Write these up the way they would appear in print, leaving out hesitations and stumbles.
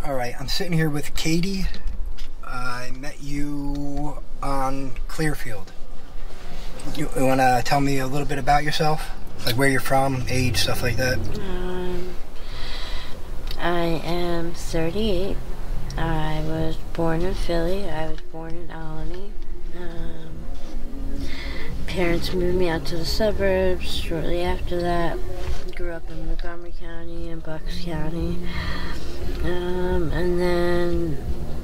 Alright, I'm sitting here with Katy. I met you on Clearfield. You want to tell me a little bit about yourself? Like where you're from, age, stuff like that? I am 38. I was born in Philly. I was born in Albany. Parents moved me out to the suburbs shortly after that. Grew up in Montgomery County and Bucks County. And then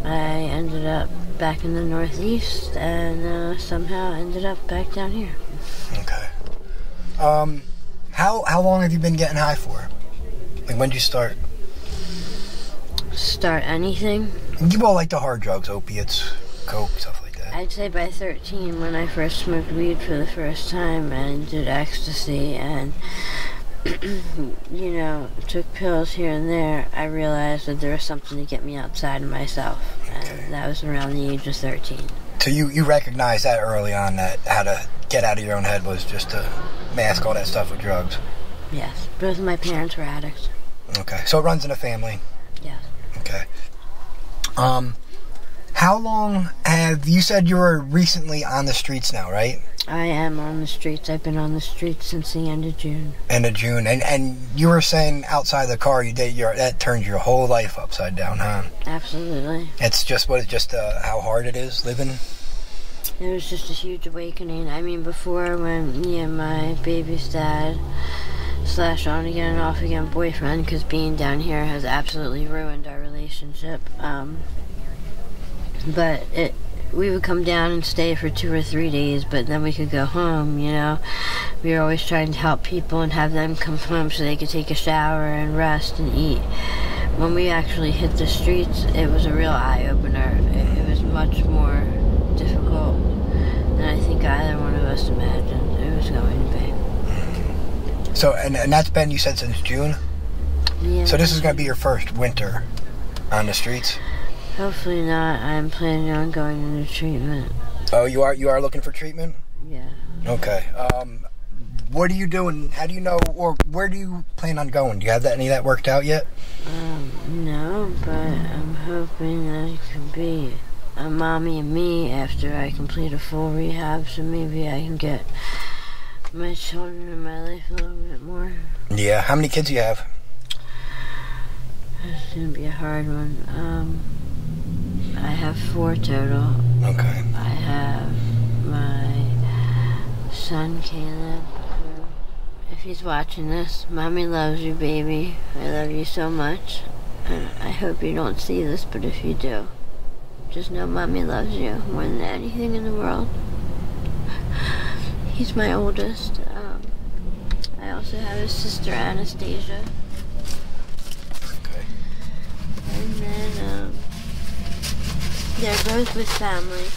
I ended up back in the Northeast and somehow ended up back down here. Okay. How long have you been getting high for? Like when did you start? Start anything? Well, like the hard drugs, opiates, coke, stuff like that. I'd say by 13 when I first smoked weed for the first time and did ecstasy and took pills here and there. I realized that there was something to get me outside of myself, and that was around the age of 13. So you recognized that early on, that how to get out of your own head was just to mask all that stuff with drugs? Yes. Both of my parents were addicts. Okay. So it runs in the family? Yes. Okay. How long have you said you were recently on the streets now, right? I am on the streets. I've been on the streets since the end of June. End of June. And you were saying outside the car that turned your whole life upside down, huh? Absolutely. It's just how hard it is living? It was just a huge awakening. I mean, before when me and my baby's dad / on again and off again boyfriend, because being down here has absolutely ruined our relationship. But we would come down and stay for 2 or 3 days, but then we could go home, We were always trying to help people and have them come home so they could take a shower and rest and eat. When we actually hit the streets, it was a real eye-opener. It was much more difficult than I think either one of us imagined it was going to be. So, and that's been, you said, since June? Yeah. So this is going to be your first winter on the streets? Hopefully not. I'm planning on going into treatment. Oh, you are looking for treatment? Yeah. Okay. What are you doing? How do you know, or where do you plan on going? Do you have any of that worked out yet? No, but I'm hoping that it could be a mommy and me after I complete a full rehab, so maybe I can get my children in my life a little bit more. Yeah. How many kids do you have? It's going to be a hard one. I have 4 total. Okay. I have my son, Caleb, who, if he's watching this, Mommy loves you, baby. I love you so much. And I hope you don't see this, but if you do, just know Mommy loves you more than anything in the world. He's my oldest. I also have his sister, Anastasia. Okay. And then, they're both with family.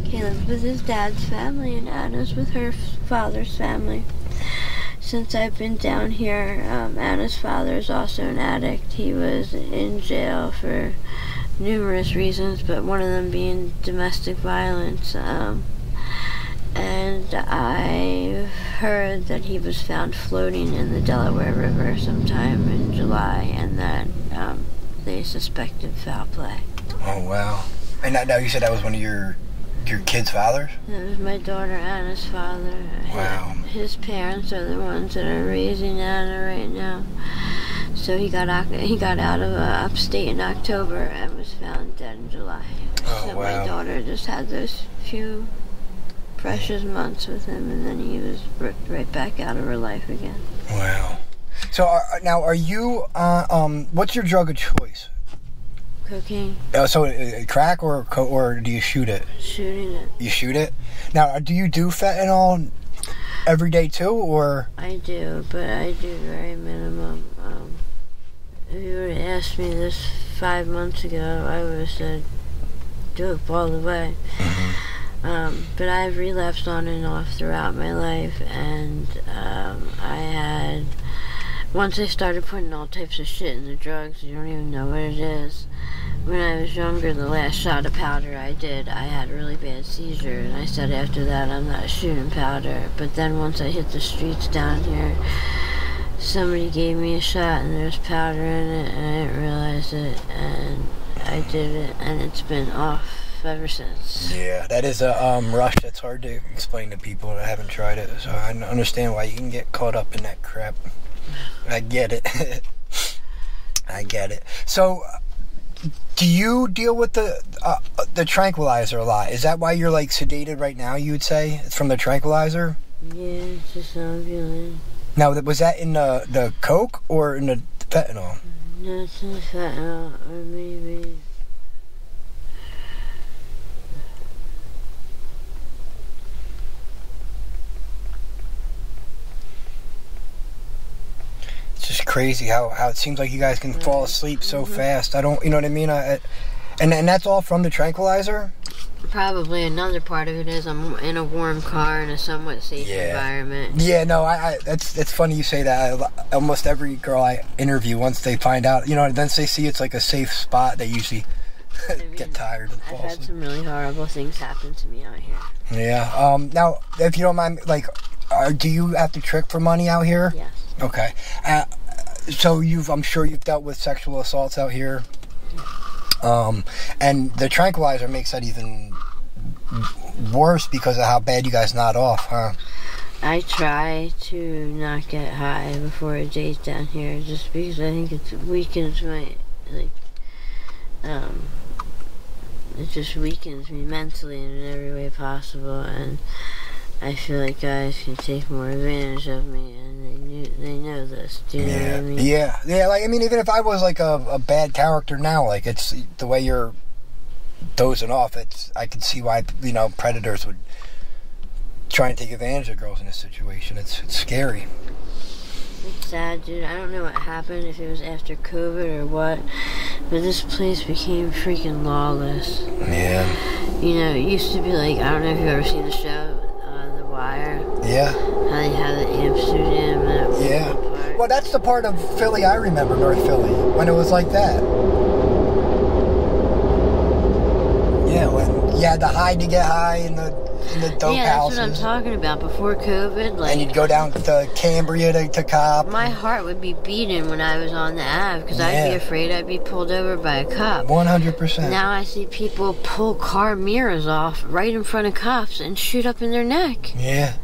Caleb's with his dad's family and Anna's with her father's family. Since I've been down here, Anna's father is also an addict. He was in jail for numerous reasons, but one of them being domestic violence. And I've heard that he was found floating in the Delaware River sometime in July, and that they suspected foul play. Oh, wow. And now you said that was one of your kids' fathers? That was my daughter Anna's father. Wow. His parents are the ones that are raising Anna right now. So he got out of upstate in October and was found dead in July. Oh, so wow. My daughter just had those few precious months with him, and then he was ripped right back out of her life again. Wow. So now, are you? What's your drug of choice? Cocaine. So crack or do you shoot it? Shooting it. You shoot it. Now, do you do fentanyl every day too, or? I do, but I do very minimum. If you would have asked me this 5 months ago, I would have said dope all the way. Mm-hmm. But I've relapsed on and off throughout my life, and once I started putting all types of shit in the drugs, you don't even know what it is. When I was younger, the last shot of powder I had a really bad seizure, and I said after that I'm not shooting powder. But then once I hit the streets down here, somebody gave me a shot and there's powder in it and I didn't realize it and I did it and it's been off ever since. Yeah, that is a rush that's hard to explain to people that haven't tried it. So I understand why you can get caught up in that crap. I get it. I get it. So, do you deal with the tranquilizer a lot? Is that why you're like sedated right now? You would say it's from the tranquilizer. Yeah, it's just Zombulin. Now, was that in the coke or in the fentanyl? No, it's in the fentanyl, or maybe. It's just crazy how it seems like you guys can fall asleep so fast. I don't, you know what I mean? And that's all from the tranquilizer? Probably another part of it is I'm in a warm car in a somewhat safe environment. Yeah, no, it's funny you say that. Almost every girl I interview, once they find out, you know, once they see it's like a safe spot, they usually get tired and fall I've had some really horrible things happen to me out here. Yeah. Now, if you don't mind, like, do you have to trick for money out here? Yes. Okay. So I'm sure you've dealt with sexual assaults out here. And the tranquilizer makes that even worse because of how bad you guys nod off, huh? I try to not get high before a date down here, just because I think it weakens my, like, it just weakens me mentally in every way possible, and I feel like guys can take more advantage of me, and they know this. Do you know what I mean? Yeah. Like, I mean, even if I was like a bad character now, like, it's the way you're dozing off. I can see why, you know, predators would try and take advantage of girls in this situation. It's scary. It's sad, dude. I don't know what happened, if it was after COVID or what, but this place became freaking lawless. Yeah. You know, it used to be like, I don't know if you've ever seen the show, The Wire. Yeah. How they had the Amsterdam and that. Yeah. Well, that's the part of Philly I remember, North Philly, when it was like that. Yeah, when you had to hide to get high in the dope houses. That's what I'm talking about. Before COVID, like, and you'd go down to Cambria to cop. My heart would be beating when I was on the Ave because I'd be afraid I'd be pulled over by a cop. 100%. Now I see people pull car mirrors off right in front of cops and shoot up in their neck. Yeah.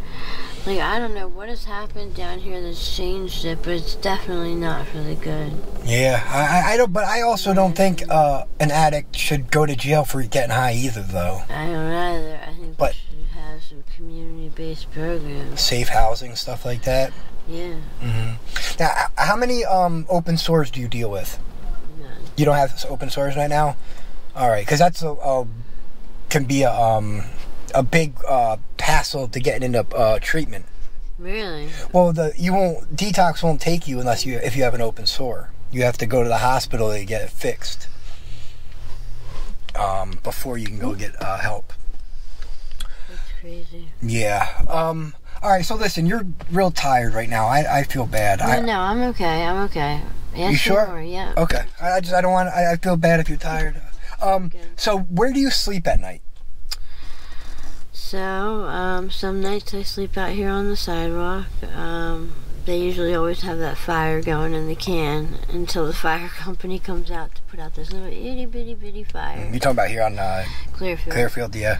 Like, I don't know what has happened down here that's changed it, but it's definitely not for the good. Yeah, I don't. But I also don't think an addict should go to jail for getting high either, though. I don't either. I think we should have some community-based programs, safe housing, stuff like that. Yeah. Mm-hmm. Now, how many open stores do you deal with? None. You don't have open stores right now. All right, because that's can be a big hassle to getting into treatment. Really? Well, detox won't take you if you have an open sore. You have to go to the hospital to get it fixed before you can go get help. That's crazy. Yeah. All right. So listen, you're real tired right now. I feel bad. No, I'm okay. Yes, you sure? More, yeah. Okay. I don't want. I feel bad if you're tired. So where do you sleep at night? So, some nights I sleep out here on the sidewalk. They usually always have that fire going in the can until the fire company comes out to put out this little itty bitty fire. You're talking about here on Clearfield. Clearfield, yeah.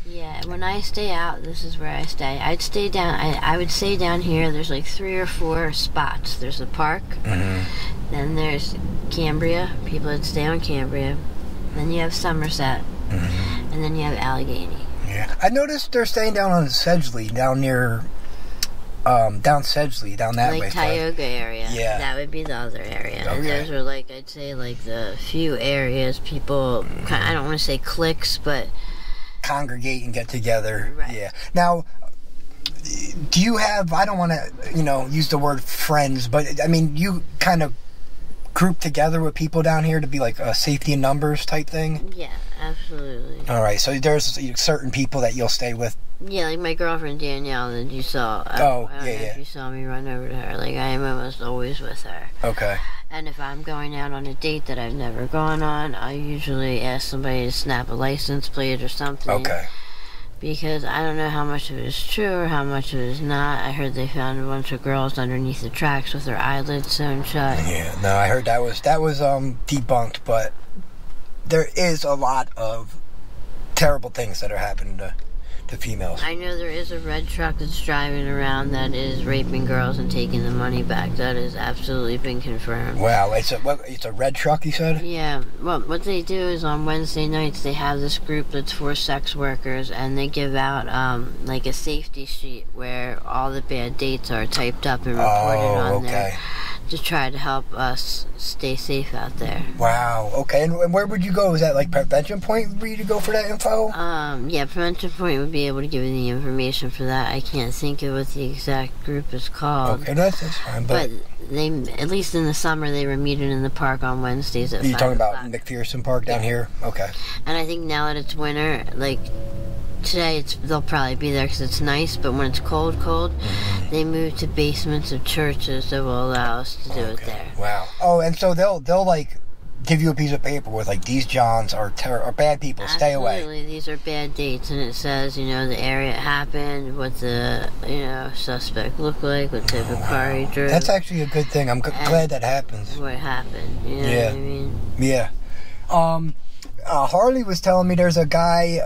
Yeah, when I stay out, this is where I stay. I'd stay down. I would stay down here. There's like 3 or 4 spots. There's the park. Mm-hmm. Then there's Cambria. People that stay on Cambria. Then you have Somerset. Mm-hmm. And then you have Allegheny. Yeah, I noticed they're staying down on Sedgley, down near, down that way. Like Tioga area. Yeah. That would be the other area. Okay. And those are like, I'd say like the few areas people, I don't want to say cliques, but congregate and get together. Right. Yeah. Now, do you have, I don't want to, use the word friends, but I mean, you kind of group together with people down here to be like a safety in numbers type thing? Yeah, absolutely. All right, so there's certain people that you'll stay with. Yeah, like my girlfriend Danielle that you saw. I don't know if you saw me run over to her. Like, I am almost always with her. Okay. And if I'm going out on a date that I've never gone on, I usually ask somebody to snap a license plate or something. Okay. because I don't know how much of it is true or how much of it is not. I heard they found a bunch of girls underneath the tracks with their eyelids sewn shut. Yeah, no, I heard that was debunked, but there is a lot of terrible things that are happening to females. I know there is a red truck that's driving around that is raping girls and taking the money back. That has absolutely been confirmed. Wow, it's a red truck, you said? Yeah, well, what they do is on Wednesday nights they have this group that's for sex workers, and they give out like a safety sheet where all the bad dates are typed up and reported on there to try to help us stay safe out there. Wow, okay. And where would you go? Is that like Prevention Point for you to go for that info? Yeah, Prevention Point would be able to give you the information for that. I can't think of what the exact group is called. Okay, that's fine. But they, at least in the summer, they were meeting in the park on Wednesdays at 5 You're talking about o'clock. McPherson Park down here? Okay. And I think now that it's winter, like today, they'll probably be there because it's nice, but when it's cold, they move to basements of churches that will allow us to do it there. Wow. Oh, and so they'll like give you a piece of paper with like, these Johns are bad people, stay away. Absolutely, these are bad dates, and it says, the area it happened, what the, suspect looked like, what type of car he drove. That's actually a good thing. I'm glad that happens. What happened, you know what I mean? Yeah. Harley was telling me there's a guy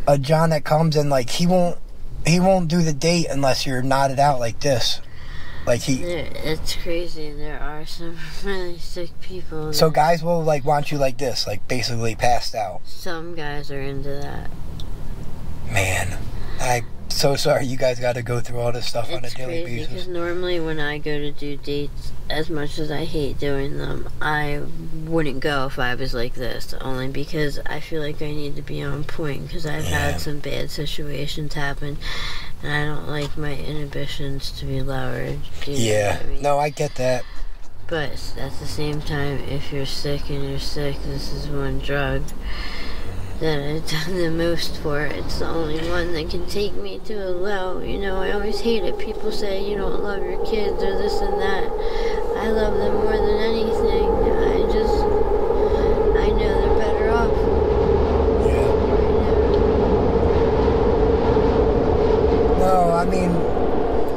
a John that comes and like he won't do the date unless you're knotted out like this. Like it's crazy. There are some really sick people. So guys will like want you like this, like basically passed out. Some guys are into that. Man, I'm so sorry you guys got to go through all this stuff on a daily basis. It's crazy because normally when I go to do dates, as much as I hate doing them, I wouldn't go if I was like this. Only because I feel like I need to be on point because I've had some bad situations happen. And I don't like my inhibitions to be lowered. Yeah, no, I get that. But at the same time, if you're sick, this is one drug that I've done the most for. It's the only one that can take me to a low. I always hate it. People say you don't love your kids or this and that. I love them more than anything. I know they're better off. No, I mean,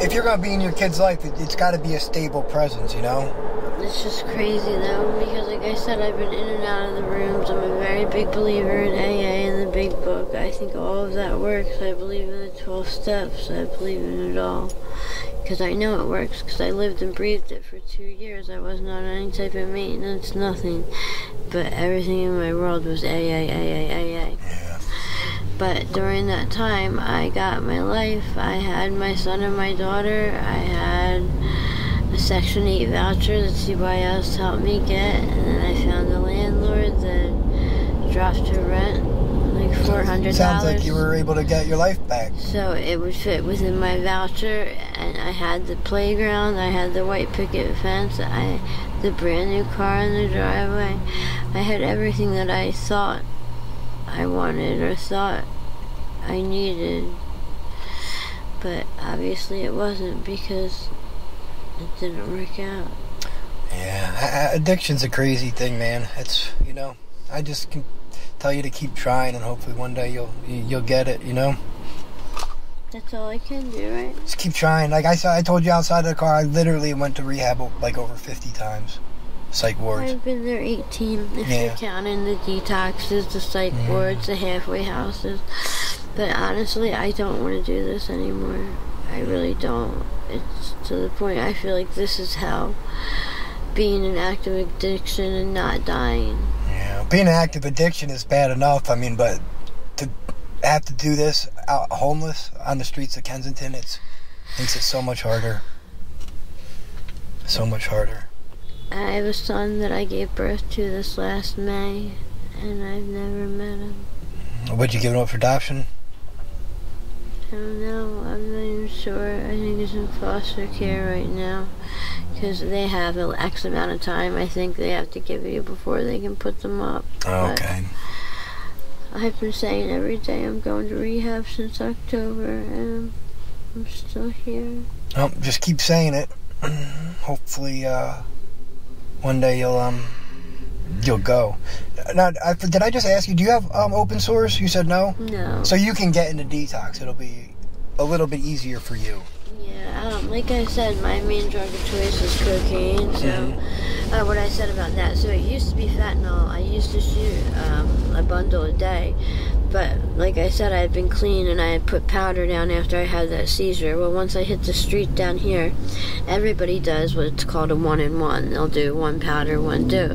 if you're going to be in your kid's life, it's got to be a stable presence, It's just crazy, though, because like I said, I've been in and out of the rooms. I'm a very big believer in AA and the Big Book. I think all of that works. I believe in the 12 steps. I believe in it all. Because I know it works, because I lived and breathed it for 2 years. I wasn't on any type of maintenance, nothing. But everything in my world was AA. Yeah. But during that time, I got my life. I had my son and my daughter. I had a Section 8 voucher that CYS helped me get. And then I found a landlord that dropped her rent like $400. Sounds like you were able to get your life back. So it would fit within my voucher. And I had the playground. I had the white picket fence. The brand new car in the driveway. I had everything that I thought I wanted or thought I needed, but obviously it wasn't because it didn't work out. Yeah, addiction's a crazy thing, man. It's I just can tell you to keep trying, and hopefully one day you'll get it. That's all I can do, right? Just keep trying. Like I told you outside of the car, I literally went to rehab like over 50 times. Psych wards. I've been there 18, if you're counting the detoxes, the psych wards, the halfway houses. But honestly, I don't want to do this anymore. I really don't. It's to the point I feel like this is hell. Being an active addiction and not dying. Yeah, being an active addiction is bad enough. I mean, but to have to do this out homeless on the streets of Kensington, it makes it so much harder. So much harder. I have a son that I gave birth to this last May, and I've never met him. Would you give him up for adoption? I don't know. I'm not even sure. I think he's in foster care right now, because they have an X amount of time I think they have to give you before they can put them up. Oh, okay. But I've been saying every day I'm going to rehab since October, and I'm still here. Oh, just keep saying it. Hopefully, one day you'll you'll go. Now, did I just ask you, do you have open source? You said no? No. So you can get into detox. It'll be a little bit easier for you. Yeah, like I said, my main drug of choice is cocaine, so what I said about that, so it used to be fentanyl. I used to shoot a bundle a day, but like I said, I had been clean and I had put powder down after I had that seizure. Well, once I hit the street down here, everybody does what's called a 1-in-1. They'll do 1 powder, 1 dope.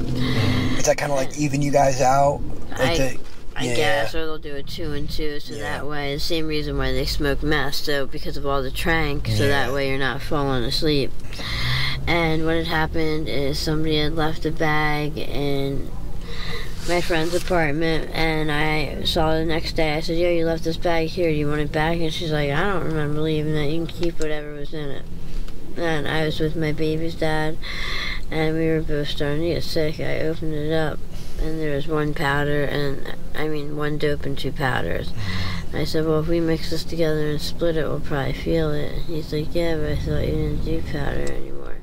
Is that kind of like even you guys out? Like I guess, or they'll do a 2 and 2, so that way, the same reason why they smoke meth, so because of all the trank, so that way you're not falling asleep. And what had happened is somebody had left a bag in my friend's apartment, and I saw it the next day. I said, yo, you left this bag here, do you want it back? And she's like, I don't remember leaving that, you can keep whatever was in it. And I was with my baby's dad, and we were both starting to get sick. I opened it up, and there was 1 powder, and 1 dope and 2 powders. I said, well, if we mix this together and split it, we'll probably feel it. And he's like, yeah, but I thought you didn't do powder anymore.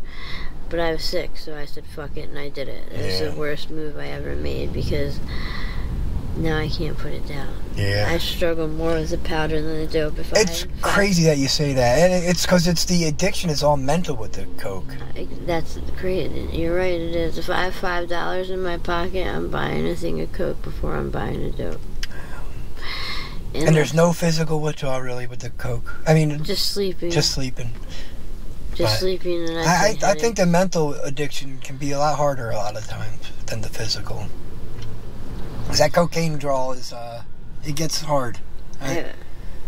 But I was sick, so I said, fuck it, and I did it. It was the worst move I ever made, because now I can't put it down. Yeah. I struggle more with the powder than the dope. It's crazy that you say that, and it's because it's the addiction is all mental with the coke. That's great. You're right, it is. If I have $5 in my pocket, I'm buying a thing of coke before I'm buying a dope. And there's no physical withdrawal really with the coke. Just sleeping. Just sleeping. Just sleeping, and I think the mental addiction can be a lot harder a lot of times than the physical. Because that cocaine withdrawal is, it gets hard. I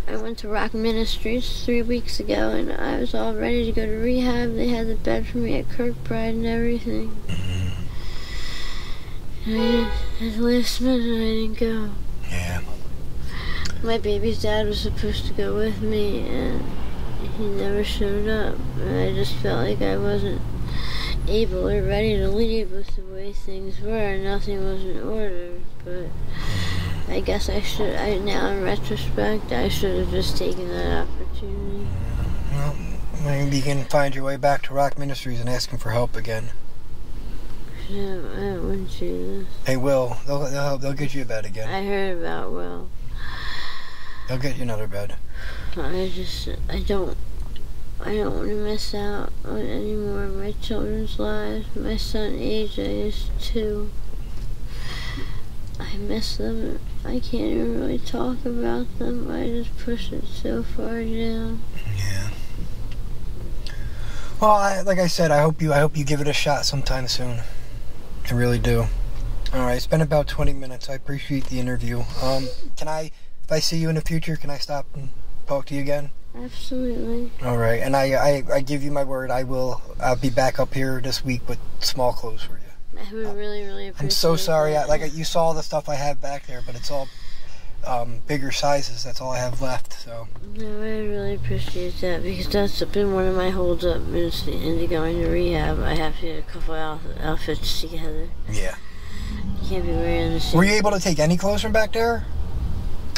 went to Rock Ministries 3 weeks ago, and I was all ready to go to rehab. They had the bed for me at Kirkbride and everything. And at the last minute, I didn't go. Yeah. My baby's dad was supposed to go with me, and he never showed up. And I just felt like I wasn't able or ready to leave with the way things were. Nothing was in order, but I guess now in retrospect, I should have just taken that opportunity. Well, maybe you can find your way back to Rock Ministries and ask them for help again. Yeah, I don't want to do this. They will. They'll get you a bed again. I heard about Will. They'll get you another bed. I don't want to miss out on any more of my children's lives. My son AJ is 2. I miss them. I can't even really talk about them. I just push it so far down. Yeah. Well, like I said, I hope you give it a shot sometime soon. I really do. All right, it's been about 20 minutes. I appreciate the interview. If I see you in the future, can I stop and talk to you again? Absolutely. All right, and I give you my word. I'll be back up here this week with small clothes for you. I would really appreciate it. I'm so sorry. You saw the stuff I have back there, but it's all bigger sizes. That's all I have left. So. No, I really appreciate that, because that's been one of my holdups into going to rehab. I have to get a couple outfits together. Yeah. You can't be wearing the same. Were you able to take any clothes from back there?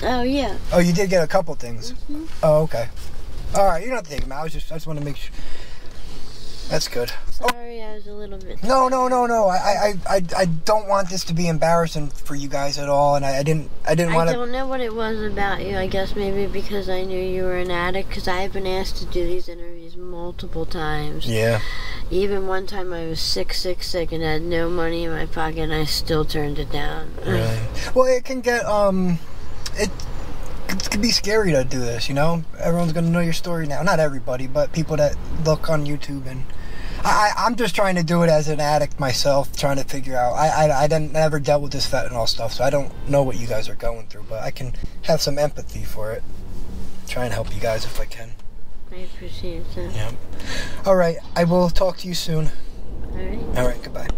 Oh, yeah. Oh, you did get a couple things. Mm-hmm. Oh, okay. All right, you don't have to take them out. I just want to make sure. That's good. Sorry, I was a little bit. No. I don't want this to be embarrassing for you guys at all, and I didn't want to. I don't know what it was about you. I guess maybe because I knew you were an addict, because I've been asked to do these interviews multiple times. Yeah. Even one time I was sick, and had no money in my pocket, and I still turned it down. Really? Well, it can get it can be scary to do this, you know? Everyone's going to know your story now. Not everybody, but people that look on YouTube. And I'm just trying to do it as an addict myself, trying to figure out. I never dealt with this fentanyl stuff, so I don't know what you guys are going through, but I can have some empathy for it. Try and help you guys if I can. I appreciate that. Yeah. All right, I will talk to you soon. All right. All right, goodbye.